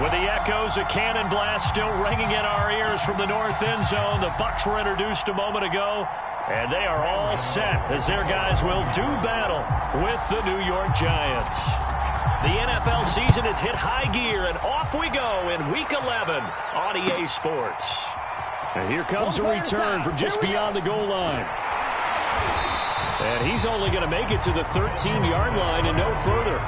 With the echoes of cannon blast still ringing in our ears from the north end zone, the Bucs were introduced a moment ago, and they are all set as their guys will do battle with the New York Giants. The NFL season has hit high gear, and off we go in Week 11 on EA Sports. And here comes a return from just beyond the goal line. And he's only going to make it to the 13-yard line and no further.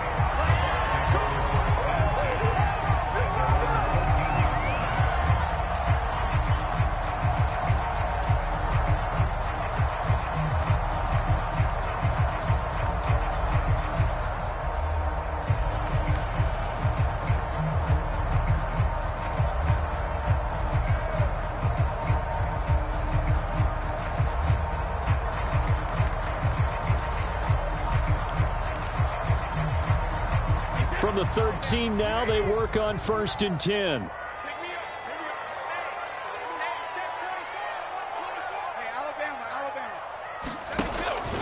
From the 13 now, they work on 1st and 10.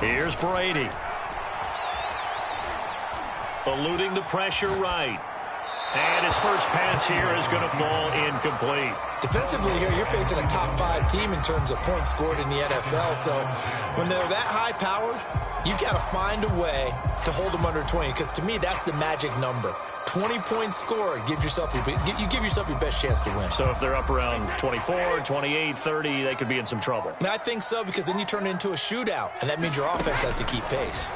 Here's Brady. Eluding the pressure right. And his first pass here is going to fall incomplete. Defensively here, you're facing a top 5 team in terms of points scored in the NFL. So when they're that high-powered, you've got to find a way to hold them under 20, because to me, that's the magic number. 20 points scored, you give yourself your best chance to win. So if they're up around 24, 28, 30, they could be in some trouble. I think so, because then you turn it into a shootout, and that means your offense has to keep pace.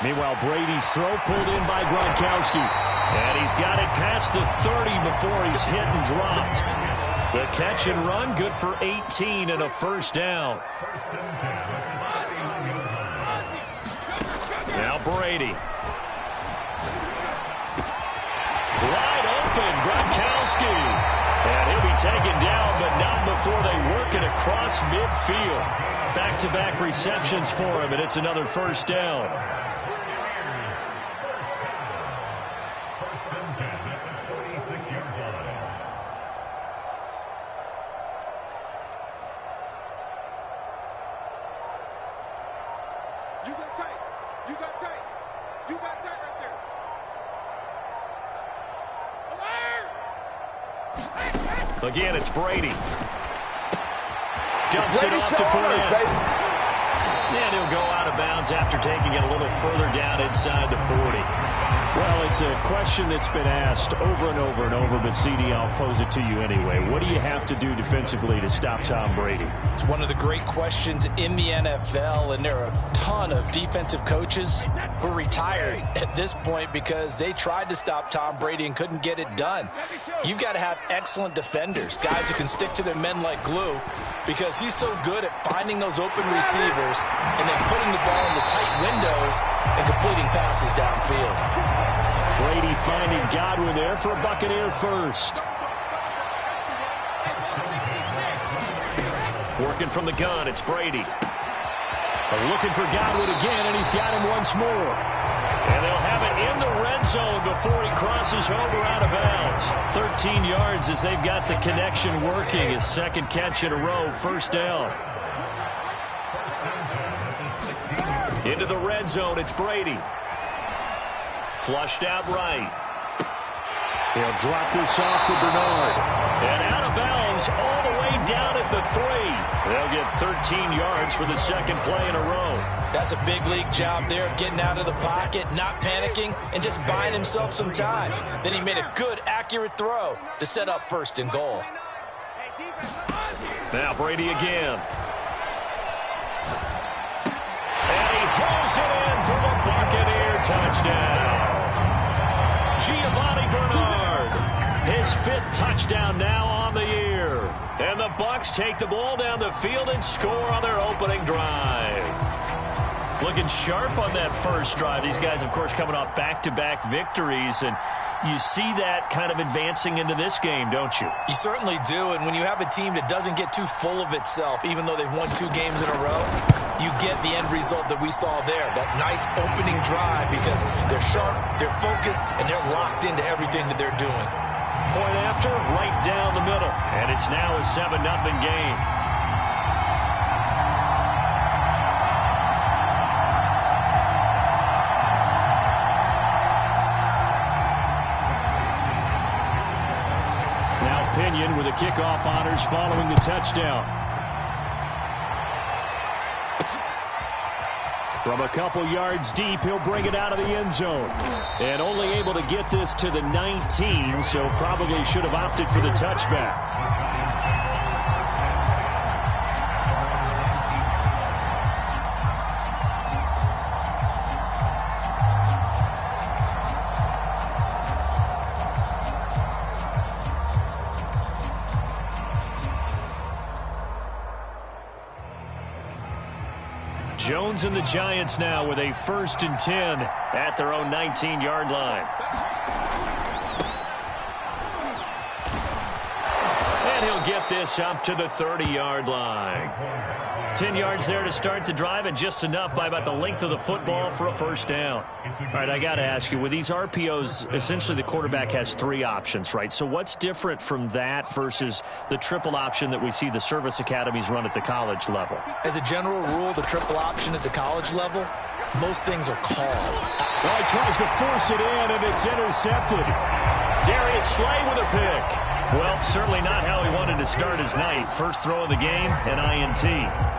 Meanwhile, Brady's throw pulled in by Gronkowski. And he's got it past the 30 before he's hit and dropped. The catch and run, good for 18 and a first down. Now Brady. Wide open, Gronkowski. And he'll be taken down, but not before they work it across midfield. Back-to-back receptions for him, and it's another first down. Again, it's Brady. Dumps it off to Fournette. And he'll go out of bounds after taking it a little further down inside the 40. Well, it's a question that's been asked over and over and over, but CD, I'll pose it to you anyway. What do you have to do defensively to stop Tom Brady? It's one of the great questions in the NFL, and there are a ton of defensive coaches who are retired at this point because they tried to stop Tom Brady and couldn't get it done. You've got to have excellent defenders, guys who can stick to their men like glue, because he's so good at finding those open receivers and then putting the ball in the tight windows and completing passes downfield. Brady finding Godwin there for a Buccaneer first. Working from the gun, it's Brady. Looking for Godwin again, and he's got him once more. And they'll have it in the red zone before he crosses over out of bounds. 13 yards as they've got the connection working. His second catch in a row, first down. Into the red zone, it's Brady. Flushed out right. He'll drop this off for Bernard. And out of bounds all the way down at the 3. They'll get 13 yards for the second play in a row. That's a big league job there of getting out of the pocket, not panicking, and just buying himself some time. Then he made a good, accurate throw to set up 1st and goal. Now Brady again. And he pulls it in for the Buccaneer touchdown. Giovanni Bernard, his 5th touchdown now on the year. And the Bucs take the ball down the field and score on their opening drive. Looking sharp on that first drive. These guys, of course, coming off back-to-back victories, and you see that kind of advancing into this game, don't you? You certainly do, and when you have a team that doesn't get too full of itself, even though they've won 2 games in a row, you get the end result that we saw there, that nice opening drive, because they're sharp, they're focused, and they're locked into everything that they're doing. Point after, right down the middle, and it's now a 7-0 game. Pinion with the kickoff honors following the touchdown. From a couple yards deep, he'll bring it out of the end zone. And only able to get this to the 19, so probably should have opted for the touchback. Jones and the Giants now with a 1st and 10 at their own 19-yard line. And he'll get this up to the 30-yard line. 10 yards there to start the drive, and just enough by about the length of the football for a 1st down. All right, I got to ask you, with these RPOs, essentially the quarterback has 3 options, right? So what's different from that versus the triple option that we see the service academies run at the college level? As a general rule, the triple option at the college level, most things are called. Well, he tries to force it in, and it's intercepted. Darius Slay with a pick. Well, certainly not how he wanted to start his night. First throw of the game, an INT.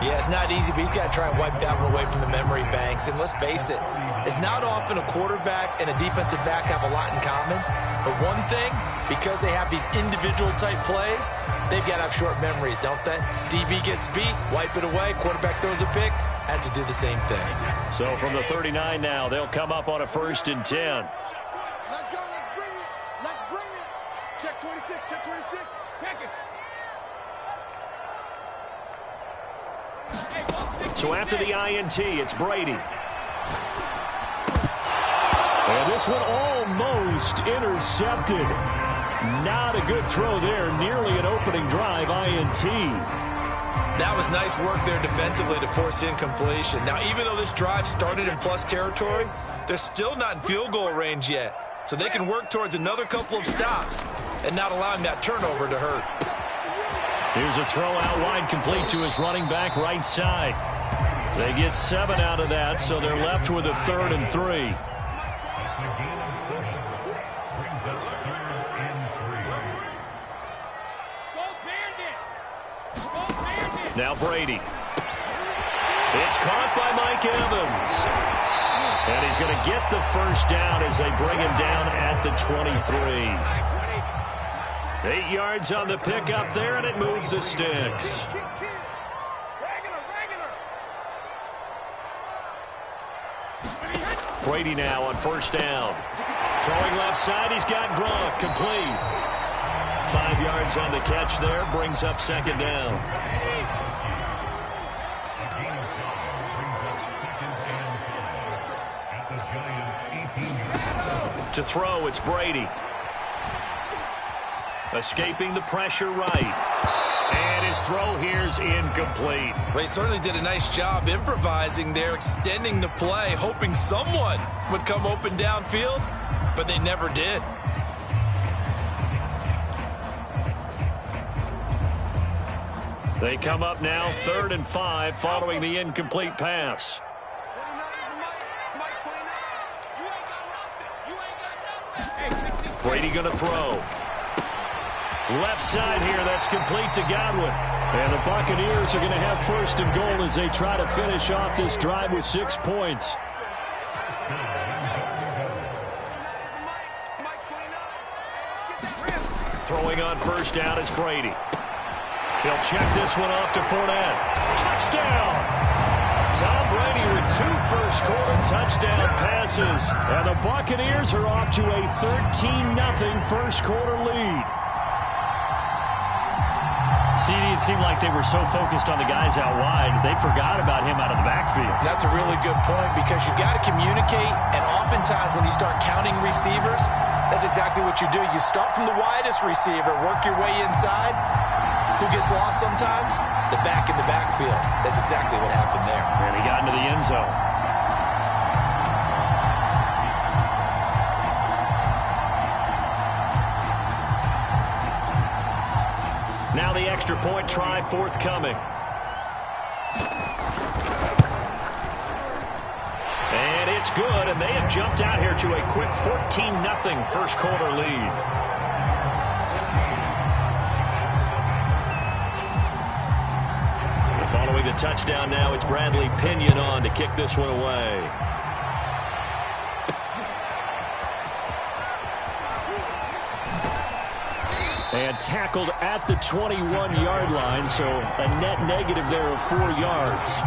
Yeah, it's not easy, but he's got to try and wipe that one away from the memory banks. And let's face it, it's not often a quarterback and a defensive back have a lot in common. But one thing, because they have these individual type plays, they've got to have short memories, don't they? DB gets beat, wipe it away, quarterback throws a pick, has to do the same thing. So from the 39 now, they'll come up on a 1st and 10. Let's go, let's bring it. Let's bring it. Check 26, check 26. Pack it. So after the INT, it's Brady. And this one almost intercepted. Not a good throw there. Nearly an opening drive INT. That was nice work there defensively to force incompletion. Now, even though this drive started in plus territory, they're still not in field goal range yet. So they can work towards another couple of stops and not allowing that turnover to hurt. Here's a throw out wide, complete to his running back right side. They get 7 out of that, so they're left with a 3rd and 3. Now Brady. It's caught by Mike Evans. And he's going to get the 1st down as they bring him down at the 23. 8 yards on the pickup there, and it moves the sticks. Brady now on 1st down. Throwing left side, he's got Gronk, complete. 5 yards on the catch there, brings up 2nd down. To throw, it's Brady. Escaping the pressure right. And his throw here's incomplete. Well, he certainly did a nice job improvising there, extending the play, hoping someone would come open downfield, but they never did. They come up now 3rd and 5 following the incomplete pass. Brady going to throw. Left side here, that's complete to Godwin. And the Buccaneers are going to have 1st and goal as they try to finish off this drive with 6 points. Throwing on 1st down is Brady. He'll check this one off to Fournette. Touchdown! Tom Brady with 2 first-quarter touchdown passes. And the Buccaneers are off to a 13-0 first-quarter lead. CD, it seemed like they were so focused on the guys out wide, they forgot about him out of the backfield. That's a really good point because you've got to communicate, and oftentimes when you start counting receivers, that's exactly what you do. You start from the widest receiver, work your way inside. Who gets lost sometimes? The back in the backfield. That's exactly what happened there. And he got into the end zone. Now the extra point try forthcoming. And it's good, and they have jumped out here to a quick 14-0 first quarter lead. Following the touchdown now, it's Bradley Pinion on to kick this one away. And tackled at the 21-yard line, so a net negative there of 4 yards.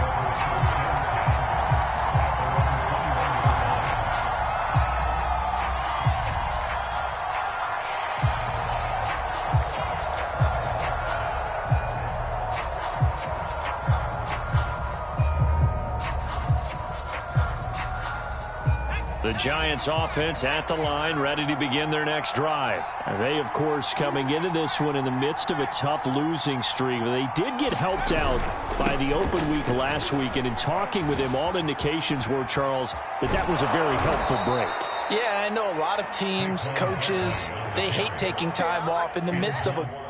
The Giants offense at the line, ready to begin their next drive. And they, of course, coming into this one in the midst of a tough losing streak. They did get helped out by the open week last week, and in talking with him, all indications were, Charles, that was a very helpful break. Yeah, I know a lot of teams, coaches, they hate taking time off in the midst of a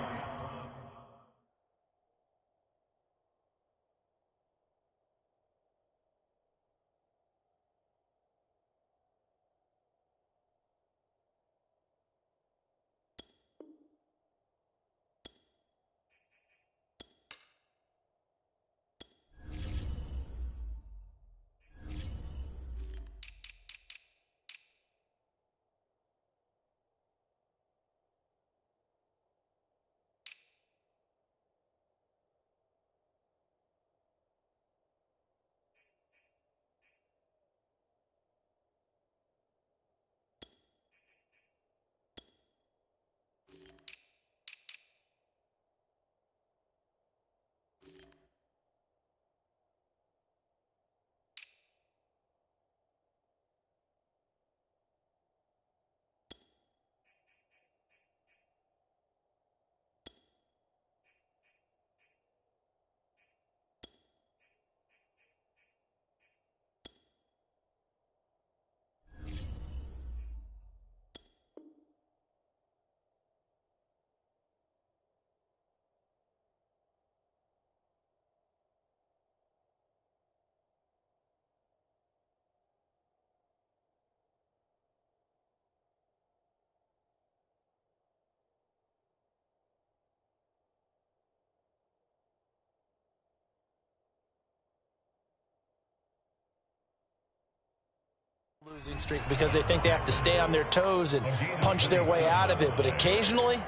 losing streak because they think they have to stay on their toes and punch their way out of it. But occasionally,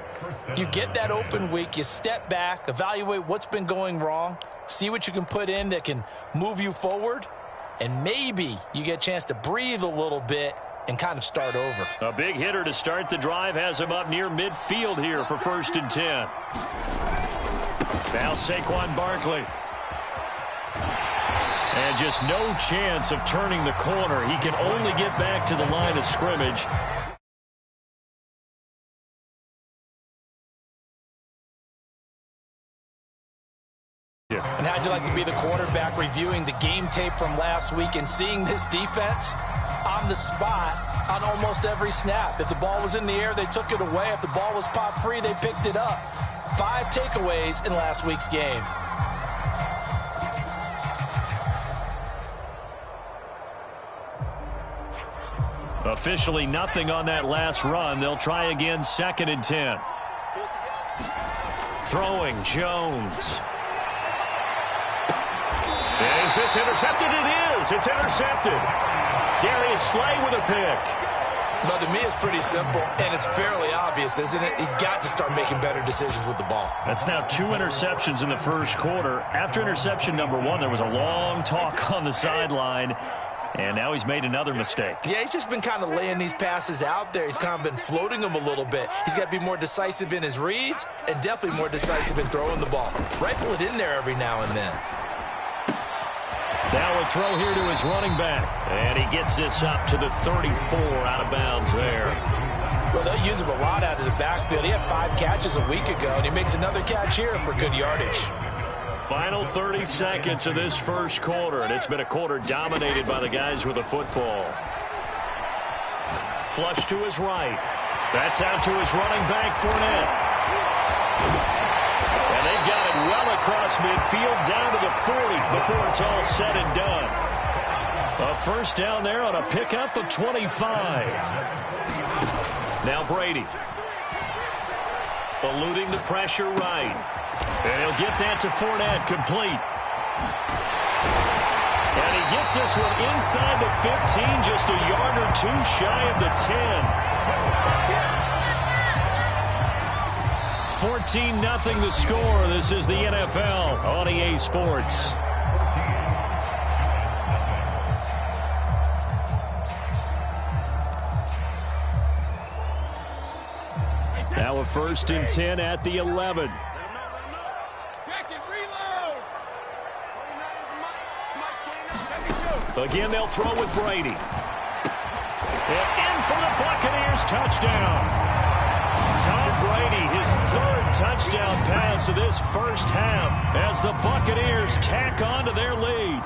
you get that open week, you step back, evaluate what's been going wrong, see what you can put in that can move you forward, and maybe you get a chance to breathe a little bit and kind of start over. A big hitter to start the drive has him up near midfield here for 1st and 10. Now Saquon Barkley. And just no chance of turning the corner. He can only get back to the line of scrimmage. And how'd you like to be the quarterback reviewing the game tape from last week and seeing this defense on the spot on almost every snap? If the ball was in the air, they took it away. If the ball was popped free, they picked it up. 5 takeaways in last week's game. Officially nothing on that last run. They'll try again, 2nd and 10. Throwing, Jones. Is this intercepted? It is. It's intercepted. Darius Slay with a pick. Well, to me, it's pretty simple, and it's fairly obvious, isn't it? He's got to start making better decisions with the ball. That's now 2 interceptions in the first quarter. After interception number 1, there was a long talk on the sideline. And now he's made another mistake. Yeah, he's just been kind of laying these passes out there. He's kind of been floating them a little bit. He's got to be more decisive in his reads and definitely more decisive in throwing the ball. Rifle it in there every now and then. Now a throw here to his running back. And he gets this up to the 34 out of bounds there. Well, they'll use him a lot out of the backfield. He had 5 catches a week ago, and he makes another catch here for good yardage. Final 30 seconds of this first quarter, and it's been a quarter dominated by the guys with the football. Flush to his right. That's out to his running back, Fournette. And they've got it well across midfield, down to the 40 before it's all said and done. A first down there on a pickup of 25. Now Brady. Eluding the pressure right. And he'll get that to Fournette, complete. And he gets this one inside the 15, just a yard or two shy of the 10. 14-0 the score. This is the NFL on EA Sports. Now a 1st and 10 at the 11. Again, they'll throw with Brady. And in for the Buccaneers, touchdown. Tom Brady, his 3rd touchdown pass of this first half as the Buccaneers tack on to their lead.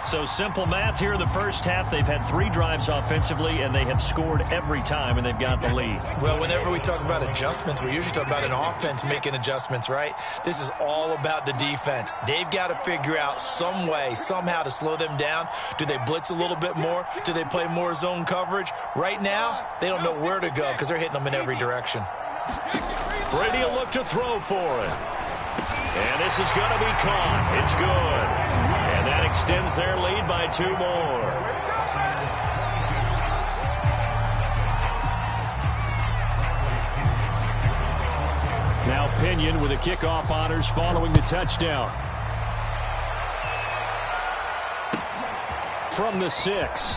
So simple math here in the first half. They've had 3 drives offensively, and they have scored every time, and they've got the lead. Well, whenever we talk about adjustments, we usually talk about an offense making adjustments, right? This is all about the defense. They've got to figure out some way, somehow to slow them down. Do they blitz a little bit more? Do they play more zone coverage? Right now, they don't know where to go because they're hitting them in every direction. Brady will look to throw for it. And this is going to be caught. It's good. And that extends their lead by 2 more. Now Pinion with the kickoff honors following the touchdown. From the 6.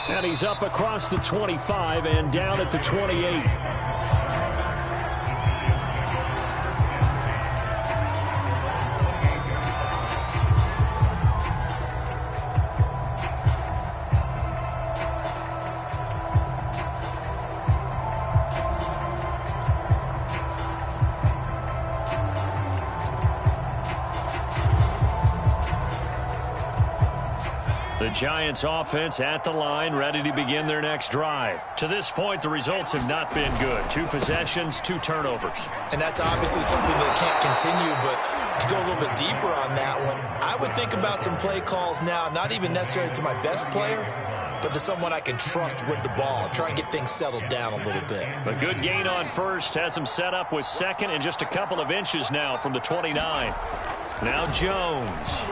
And he's up across the 25 and down at the 28. The Giants offense at the line, ready to begin their next drive. To this point, the results have not been good. 2 possessions, 2 turnovers. And that's obviously something that can't continue, but to go a little bit deeper on that one, I would think about some play calls now, not even necessarily to my best player, but to someone I can trust with the ball. Try and get things settled down a little bit. A good gain on first has him set up with 2nd and just a couple of inches now from the 29. Now Jones.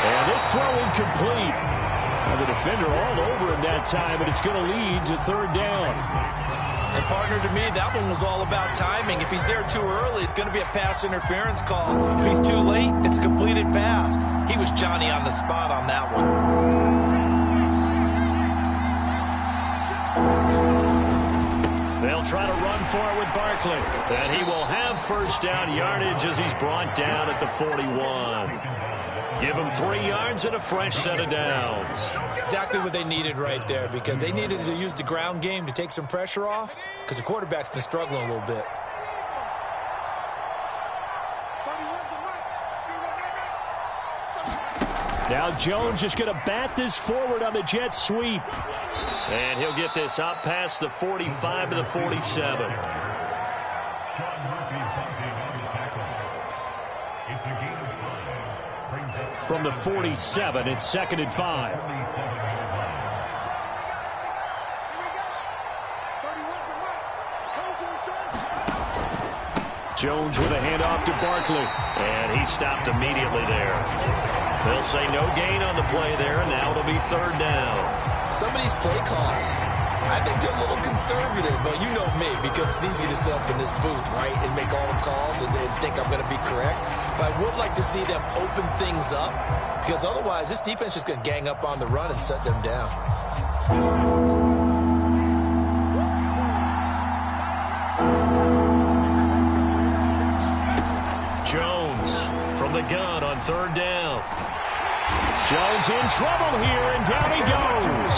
And this throw incomplete. Well, the defender all over him that time, but it's going to lead to 3rd down. And partner, to me, that one was all about timing. If he's there too early, it's going to be a pass interference call. If he's too late, it's a completed pass. He was Johnny on the spot on that one. They'll try to run for it with Barkley. And he will have 1st down yardage as he's brought down at the 41. Give them 3 yards and a fresh set of downs. Exactly what they needed right there, because they needed to use the ground game to take some pressure off, because the quarterback's been struggling a little bit. Now Jones just going to bat this forward on the jet sweep. And he'll get this up past the 45 to the 47. From the 47, it's 2nd and 5. Jones with a handoff to Barkley. And he stopped immediately there. They'll say no gain on the play there, and now it'll be 3rd down. Some of these play calls, I think they're a little conservative, but you know me, because it's easy to sit up in this booth, right, and make all the calls and think I'm going to be correct. But I would like to see them open things up, because otherwise this defense is going to gang up on the run and shut them down. Jones from the gun on 3rd down. Jones in trouble here, and down he goes.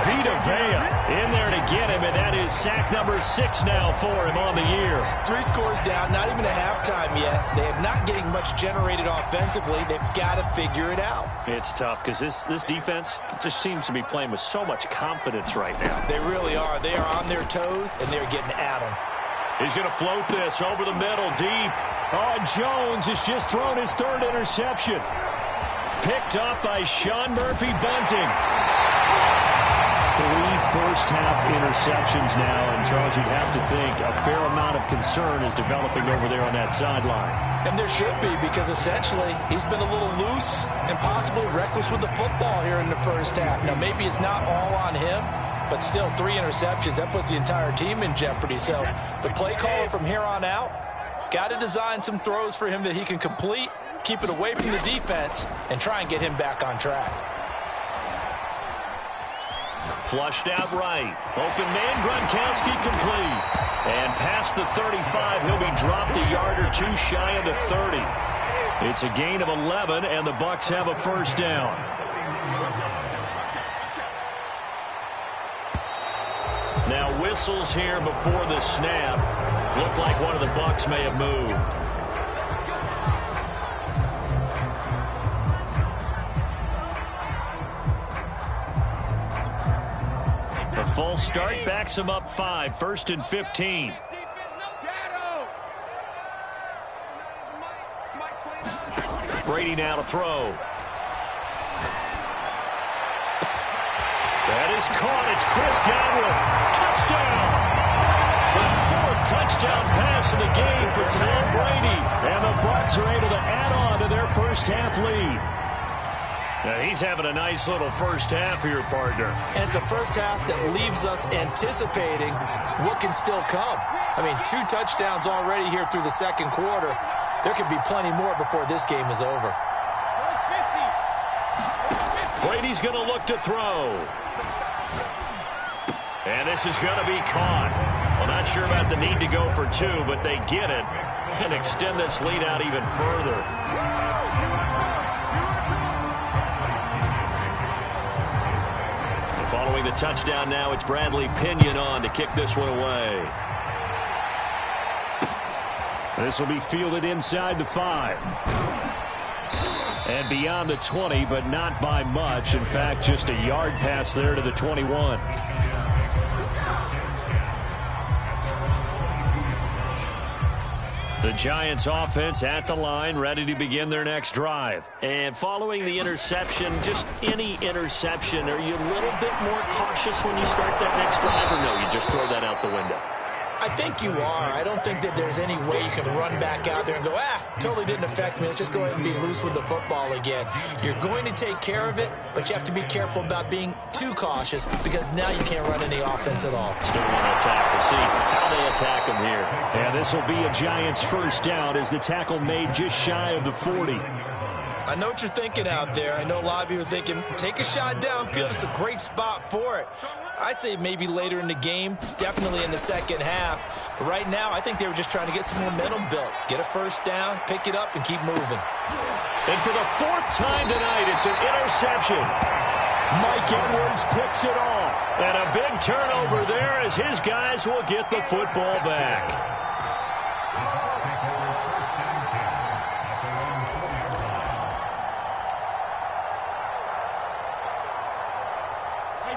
Vita Vea in there to get him, and that is sack number 6 now for him on the year. 3 scores down, not even a halftime yet. They are not getting much generated offensively. They've got to figure it out. It's tough because this defense just seems to be playing with so much confidence right now. They really are. They are on their toes, and they're getting at them. He's going to float this over the middle, deep. Oh, Jones has just thrown his 3rd interception. Picked up by Sean Murphy-Bunting. 3 first half interceptions now, and Charles, you'd have to think a fair amount of concern is developing over there on that sideline. And there should be, because essentially he's been a little loose and possibly reckless with the football here in the first half. Now, maybe it's not all on him, but still 3 interceptions. That puts the entire team in jeopardy. So the play caller from here on out got to design some throws for him that he can complete, keep it away from the defense, and try and get him back on track. Flushed out right. Open man, Gronkowski complete. And past the 35, he'll be dropped a yard or 2 shy of the 30. It's a gain of 11, and the Bucs have a first down. Now whistles here before the snap. Looked like one of the Bucs may have moved. A full start backs him up 5, 1st and 15. Brady now to throw. That is caught. It's Chris Godwin. Touchdown. The 4th touchdown pass of the game for Tom Brady. And the Bucs are able to add on to their first half lead. Now he's having a nice little first half here, partner. And it's a first half that leaves us anticipating what can still come. I mean, 2 touchdowns already here through the second quarter. There could be plenty more before this game is over. Brady's going to look to throw. And this is going to be caught. Well, not sure about the need to go for 2, but they get it and extend this lead out even further. Following the touchdown now, it's Bradley Pinion on to kick this one away. This will be fielded inside the 5. And beyond the 20, but not by much. In fact, just a yard pass there to the 21. The Giants offense at the line, ready to begin their next drive. And following the interception, just any interception, are you a little bit more cautious when you start that next drive, or no, you just throw that out the window? I think you are. I don't think that there's any way you can run back out there and go, totally didn't affect me. Let's just go ahead and be loose with the football again. You're going to take care of it, but you have to be careful about being too cautious, because now you can't run any offense at all. Still want to attack. We'll see how they attack him here. And this will be a Giants first down as the tackle made just shy of the 40. I know what you're thinking out there. I know a lot of you are thinking, take a shot downfield. It's a great spot for it. I'd say maybe later in the game, definitely in the second half. But right now, I think they were just trying to get some momentum built. Get a first down, pick it up, and keep moving. And for the 4th time tonight, it's an interception. Mike Edwards picks it off. And a big turnover there as his guys will get the football back.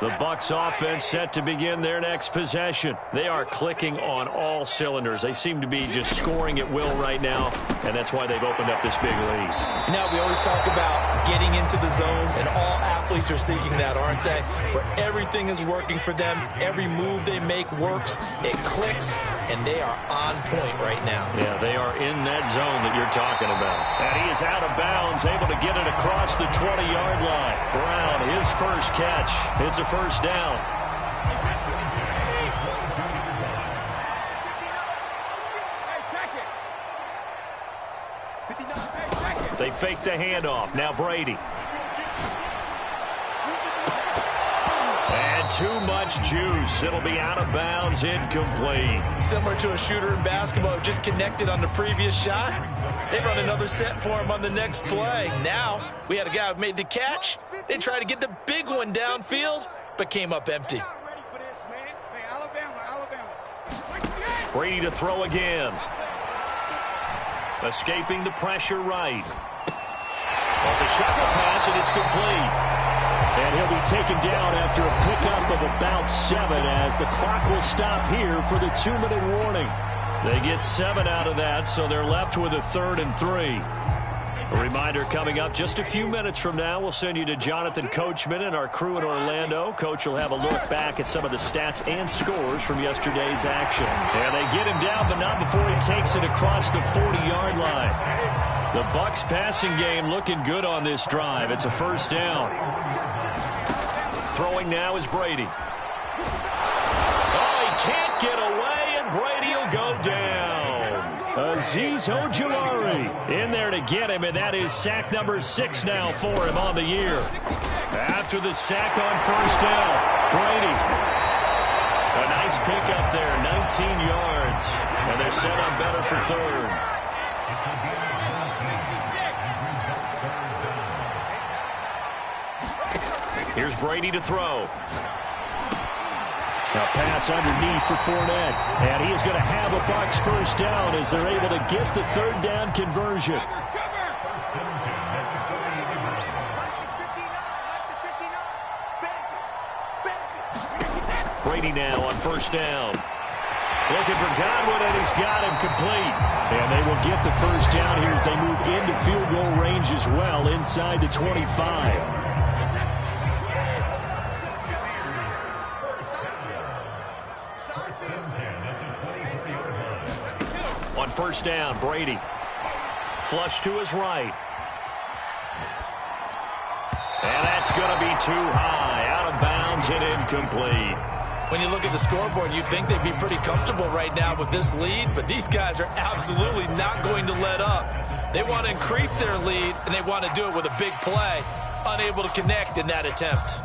The Bucs offense set to begin their next possession. They are clicking on all cylinders. They seem to be just scoring at will right now, and that's why they've opened up this big lead. Now, we always talk about getting into the zone, and all athletes are seeking that, aren't they? Where everything is working for them. Every move they make works. It clicks, and they are on point right now. Yeah, they are in that zone that you're talking about. And he is out of bounds, able to get it across the 20-yard line. Brown, his first catch. It's a first down. They fake the handoff. Now Brady. And too much juice. It'll be out of bounds, incomplete. Similar to a shooter in basketball who just connected on the previous shot. They run another set for him on the next play. Now we had a guy who made the catch. They tried to get the big one downfield, but came up empty. Brady to throw again. Escaping the pressure right. Well, it's a shuffle pass, and it's complete. And he'll be taken down after a pickup of about 7 as the clock will stop here for the 2-minute warning. They get 7 out of that, so they're left with a 3rd and 3. A reminder coming up just a few minutes from now, we'll send you to Jonathan Coachman and our crew in Orlando. Coach will have a look back at some of the stats and scores from yesterday's action. And they get him down, but not before he takes it across the 40-yard line. The Bucs passing game looking good on this drive. It's a first down. Throwing now is Brady. Oh, he can't get away, and Brady will go down. Azeez Ojulari in there to get him, and that is sack number 6 now for him on the year. After the sack on first down, Brady. A nice pickup there, 19 yards. And they're set on better for third. Here's Brady to throw. A pass underneath for Fournette. And he is going to have a Bucs first down as they're able to get the third down conversion. Brady now on first down. Looking for Godwin, and he's got him complete. And they will get the first down here as they move into field goal range as well inside the 25. On first down, Brady. Flush to his right. And that's going to be too high. Out of bounds and incomplete. When you look at the scoreboard, you'd think they'd be pretty comfortable right now with this lead, but these guys are absolutely not going to let up. They want to increase their lead, and they want to do it with a big play. Unable to connect in that attempt.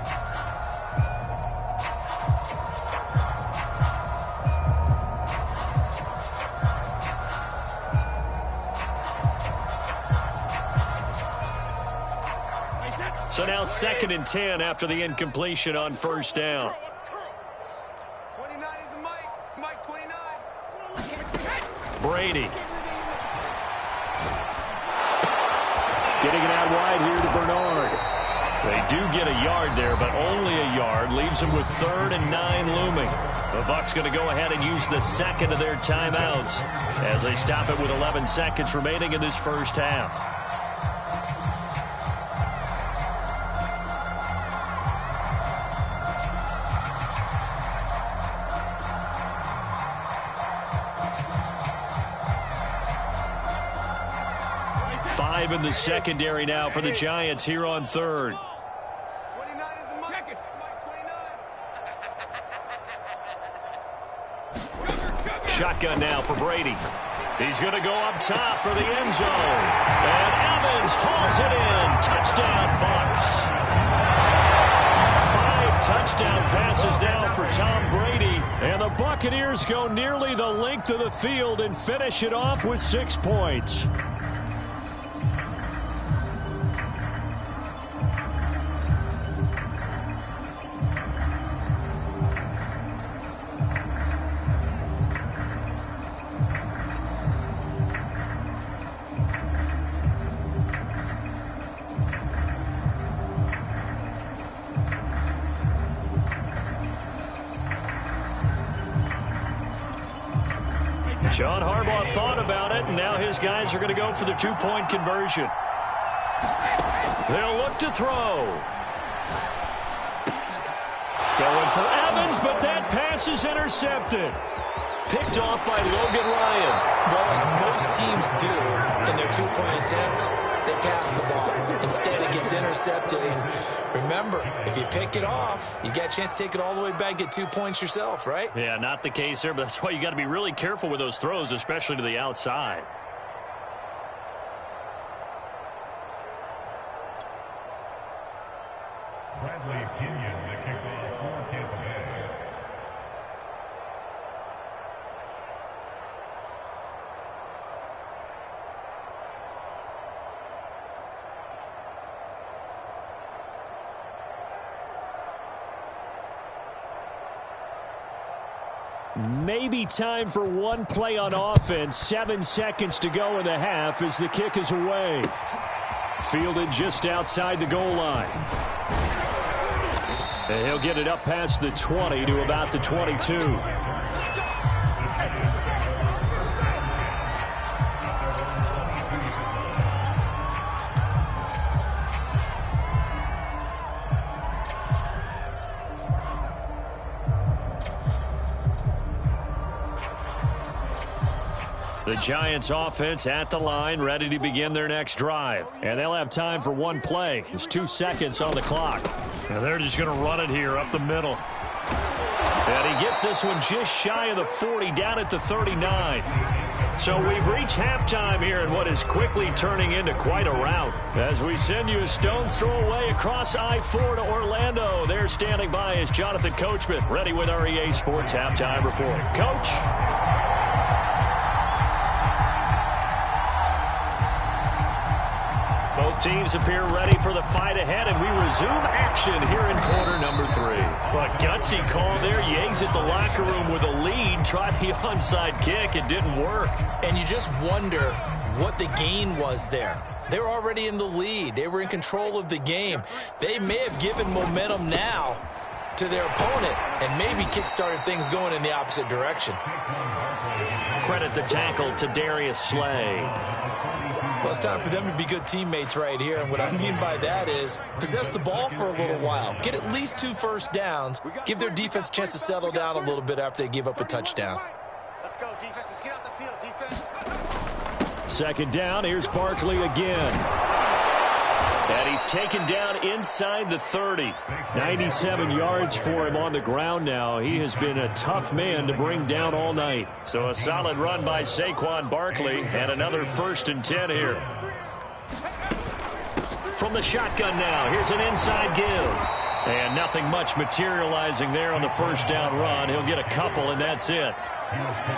So now 2nd and 10 after the incompletion on first down. 29 is Mike 29. Brady. Getting it out wide here to Bernard. They do get a yard there, but only a yard. Leaves them with 3rd and 9 looming. The Bucs going to go ahead and use the second of their timeouts as they stop it with 11 seconds remaining in this first half. In the secondary now for the Giants here on third. 29 is Mike 29. Shotgun now for Brady. He's going to go up top for the end zone. And Evans hauls it in. Touchdown, Bucs. 5 touchdown passes now for Tom Brady. And the Buccaneers go nearly the length of the field and finish it off with 6 points. John Harbaugh thought about it, and now his guys are going to go for the 2-point conversion. They'll look to throw. Going for Evans, but that pass is intercepted. Picked off by Logan Ryan. Well, as most teams do in their 2-point attempt, they pass the ball. Instead, it gets intercepted. And remember, if you pick it off, you got a chance to take it all the way back, get 2 points yourself, right? Yeah, not the case there, but that's why you got to be really careful with those throws, especially to the outside. Bradley Kenyon, the kickoff for Tampa Bay. Maybe time for one play on offense. 7 seconds to go in the half as the kick is away. Fielded just outside the goal line. And he'll get it up past the 20 to about the 22. The Giants offense at the line, ready to begin their next drive. And they'll have time for one play. There's 2 seconds on the clock. And they're just going to run it here up the middle. And he gets this one just shy of the 40, down at the 39. So we've reached halftime here in what is quickly turning into quite a rout. As we send you a stone's throw away across I-4 to Orlando. There standing by is Jonathan Coachman, ready with our EA Sports Halftime Report. Coach. Both teams appear ready for the fight ahead, and we resume action here in quarter number 3. But gutsy call there. Yanks at the locker room with a lead. Tried the onside kick. It didn't work. And you just wonder what the gain was there. They were already in the lead. They were in control of the game. They may have given momentum now to their opponent and maybe kick-started things going in the opposite direction. Credit the tackle to Darius Slay. Well, it's time for them to be good teammates right here. And what I mean by that is possess the ball for a little while. Get at least 2 first downs. Give their defense a chance to settle down a little bit after they give up a touchdown. Let's go, defense. Let's get out the field, defense. Second down. Here's Barkley again. And he's taken down inside the 30. 97 yards for him on the ground now. He has been a tough man to bring down all night. So a solid run by Saquon Barkley and another 1st and 10 here. From the shotgun now, here's an inside give. And nothing much materializing there on the first down run. He'll get a couple, and that's it.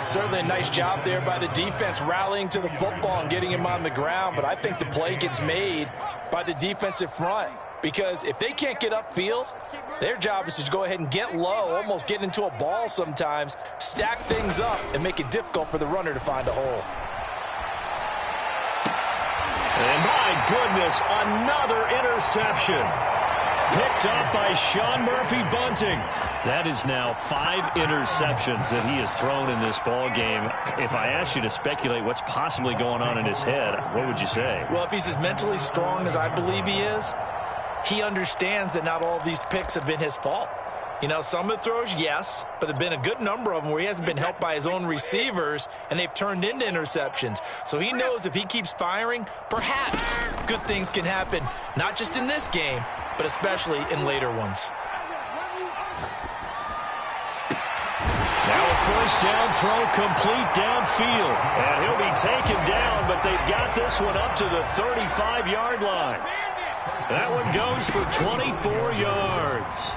Certainly a nice job there by the defense rallying to the football and getting him on the ground, but I think the play gets made by the defensive front because if they can't get upfield, their job is to go ahead and get low, almost get into a ball sometimes, stack things up, and make it difficult for the runner to find a hole. And my goodness, another interception. Picked up by Sean Murphy Bunting. That is now 5 interceptions that he has thrown in this ball game. If I asked you to speculate what's possibly going on in his head, what would you say? Well, if he's as mentally strong as I believe he is, he understands that not all of these picks have been his fault. You know, some of the throws, yes, but there have been a good number of them where he hasn't been helped by his own receivers, and they've turned into interceptions. So he knows if he keeps firing, perhaps good things can happen, not just in this game, but especially in later ones. Now a first down throw complete downfield. And he'll be taken down, but they've got this one up to the 35-yard line. That one goes for 24 yards.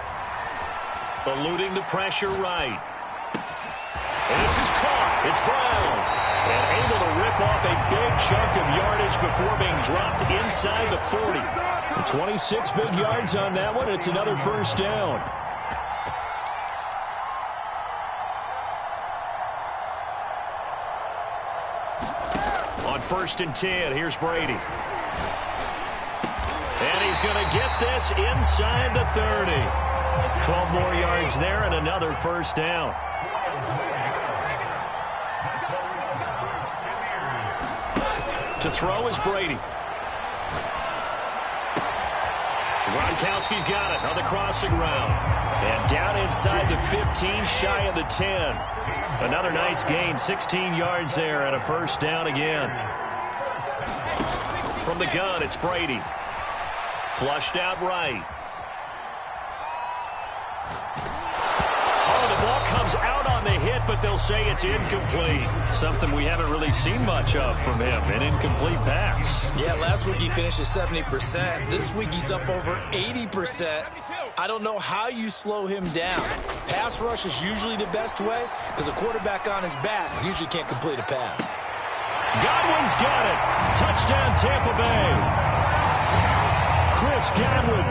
Eluding the pressure right. And this is caught. It's Brown. And able to rip off a big chunk of yardage before being dropped inside the 40. 26 big yards on that one. It's another first down. On 1st and 10, here's Brady. And he's going to get this inside the 30. 12 more yards there and another first down. To throw is Brady. Gronkowski's got it on the crossing route. And down inside the 15, shy of the 10. Another nice gain, 16 yards there and a first down again. From the gun, it's Brady. Flushed out right. Oh, the ball comes out on the hit, but they'll say it's incomplete. Something we haven't really seen much of from him, an incomplete pass. Yeah, last week he finished at 70%. This week he's up over 80%. I don't know how you slow him down. Pass rush is usually the best way because a quarterback on his back usually can't complete a pass. Godwin's got it. Touchdown, Tampa Bay. Chris Godwin,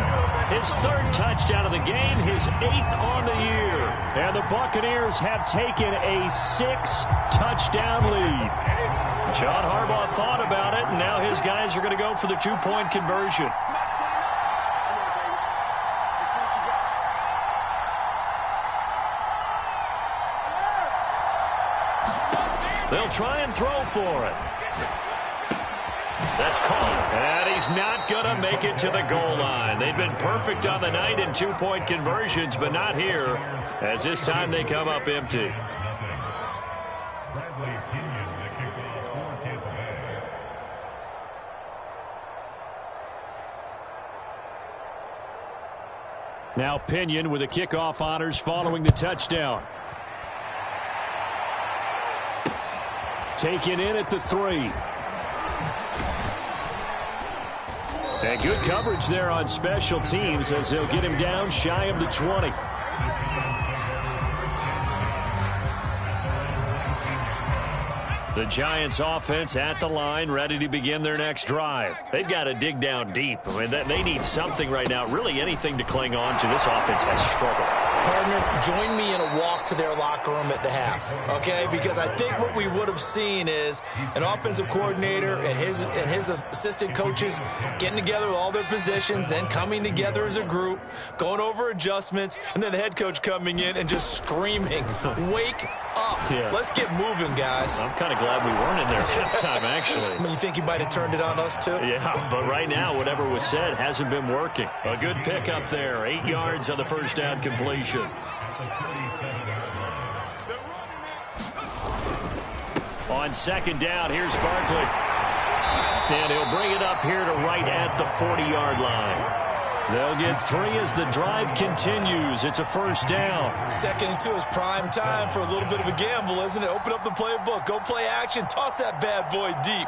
his 3rd touchdown of the game, his 8th on the year. And the Buccaneers have taken a 6-touchdown lead. John Harbaugh thought about it, and now his guys are going to go for the 2-point conversion. They'll try and throw for it. That's caught, and he's not going to make it to the goal line. They've been perfect on the night in 2-point conversions, but not here, as this time they come up empty. Now Pinion with the kickoff honors following the touchdown. Taken in at the 3. And good coverage there on special teams as they'll get him down shy of the 20. The Giants offense at the line, ready to begin their next drive. They've got to dig down deep. I mean, they need something right now, really anything to cling on to. This offense has struggled. Partner, join me in a walk to their locker room at the half, okay? Because I think what we would have seen is an offensive coordinator and his assistant coaches getting together with all their positions, then coming together as a group, going over adjustments, and then the head coach coming in and just screaming, wake up. Yeah. Let's get moving, guys. I'm kind of glad we weren't in there at halftime, actually. I mean, you think he might have turned it on us, too? Yeah, but right now, whatever was said hasn't been working. A good pickup there. 8 yards on the first down completion. On second down, here's Barkley. And he'll bring it up here to right at the 40-yard line. They'll get 3 as the drive continues. It's a first down. 2nd and 2 is prime time for a little bit of a gamble, isn't it? Open up the playbook. Go play action. Toss that bad boy deep.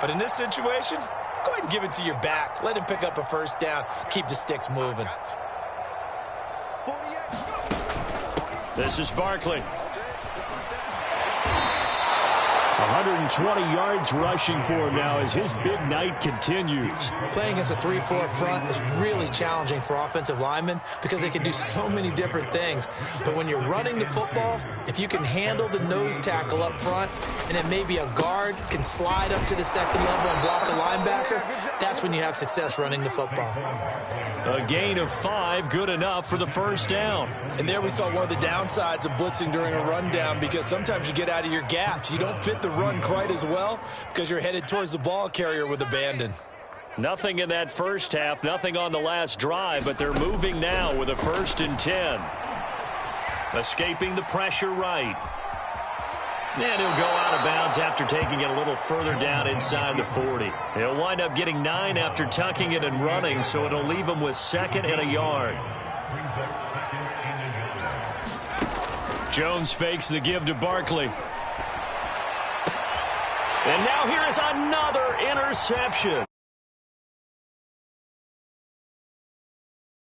But in this situation, go ahead and give it to your back. Let him pick up a first down. Keep the sticks moving. This is Barkley. 120 yards rushing for him now as his big night continues. Playing against a 3-4 front is really challenging for offensive linemen because they can do so many different things. But when you're running the football, if you can handle the nose tackle up front and then maybe a guard can slide up to the second level and block a linebacker, that's when you have success running the football. A gain of 5, good enough for the first down. And there we saw one of the downsides of blitzing during a rundown because sometimes you get out of your gaps. You don't fit the run quite as well because you're headed towards the ball carrier with abandon. Nothing in that first half, nothing on the last drive, but they're moving now with a 1st and 10. Escaping the pressure right. And he'll go out of bounds after taking it a little further down inside the 40. He'll wind up getting 9 after tucking it and running, so it'll leave him with 2nd and a yard. Jones fakes the give to Barkley. And now here is another interception.